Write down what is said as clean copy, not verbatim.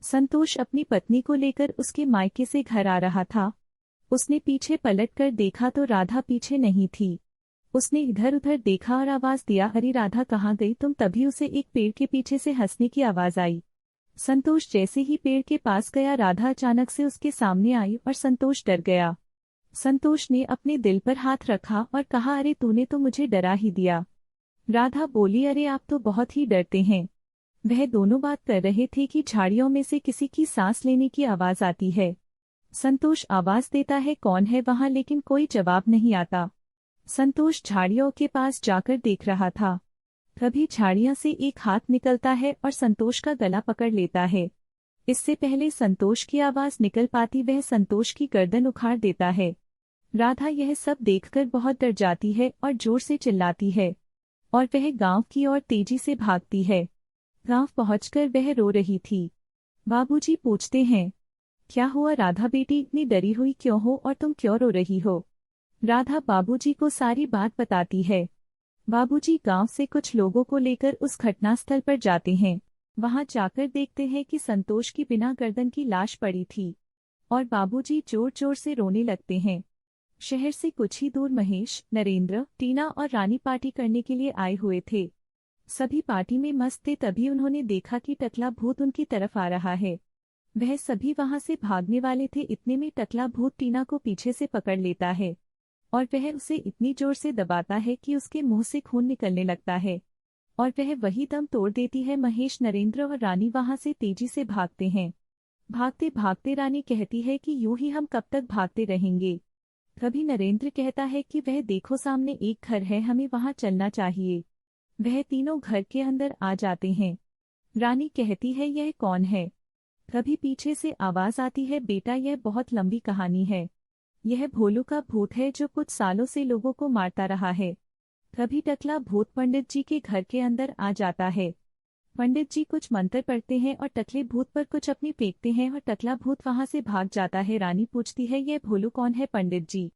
संतोष अपनी पत्नी को लेकर उसके मायके से घर आ रहा था। उसने पीछे पलटकर देखा तो राधा पीछे नहीं थी। उसने इधर उधर देखा और आवाज दिया, अरे राधा कहाँ गई तुम? तभी उसे एक पेड़ के पीछे से हंसने की आवाज आई। संतोष जैसे ही पेड़ के पास गया, राधा अचानक से उसके सामने आई और संतोष डर गया। संतोष ने अपने दिल पर हाथ रखा और कहा, अरे तूने तो मुझे डरा ही दिया। राधा बोली, अरे आप तो बहुत ही डरते हैं। वह दोनों बात कर रहे थे कि झाड़ियों में से किसी की सांस लेने की आवाज आती है। संतोष आवाज देता है, कौन है वहां? लेकिन कोई जवाब नहीं आता। संतोष झाड़ियों के पास जाकर देख रहा था। तभी झाड़ियां से एक हाथ निकलता है और संतोष का गला पकड़ लेता है। इससे पहले संतोष की आवाज निकल पाती, वह संतोष की गर्दन उखाड़ देता है। राधा यह सब देखकर बहुत डर जाती है और जोर से चिल्लाती है और वह गांव की ओर तेजी से भागती है। गांव पहुंचकर वह रो रही थी। बाबूजी पूछते हैं, क्या हुआ राधा बेटी, इतनी डरी हुई क्यों हो और तुम क्यों रो रही हो? राधा बाबूजी को सारी बात बताती है। बाबूजी गांव से कुछ लोगों को लेकर उस घटनास्थल पर जाते हैं। वहां जाकर देखते हैं कि संतोष की बिना गर्दन की लाश पड़ी थी और बाबूजी जोर जोर से रोने लगते हैं। शहर से कुछ ही दूर महेश, नरेंद्र, टीना और रानी पार्टी करने के लिए आए हुए थे। सभी पार्टी में मस्त थे। तभी उन्होंने देखा कि टकला भूत उनकी तरफ आ रहा है। वह सभी वहां से भागने वाले थे। इतने में टकला भूत टीना को पीछे से पकड़ लेता है और वह उसे इतनी जोर से दबाता है कि उसके मुंह से खून निकलने लगता है और वह वही दम तोड़ देती है। महेश, नरेंद्र और रानी वहां से तेजी से भागते हैं। भागते भागते रानी कहती है कि यूं ही हम कब तक भागते रहेंगे? तभी नरेंद्र कहता है कि वह देखो सामने एक घर है, हमें वहां चलना चाहिए। वह तीनों घर के अंदर आ जाते हैं। रानी कहती है, यह कौन है? तभी पीछे से आवाज आती है, बेटा यह बहुत लंबी कहानी है। यह भोलू का भूत है जो कुछ सालों से लोगों को मारता रहा है। तभी टकला भूत पंडित जी के घर के अंदर आ जाता है। पंडित जी कुछ मंत्र पढ़ते हैं और टकले भूत पर कुछ अपनी फेंकते हैं और टकला भूत वहां से भाग जाता है। रानी पूछती है, यह भोलू कौन है पंडित जी?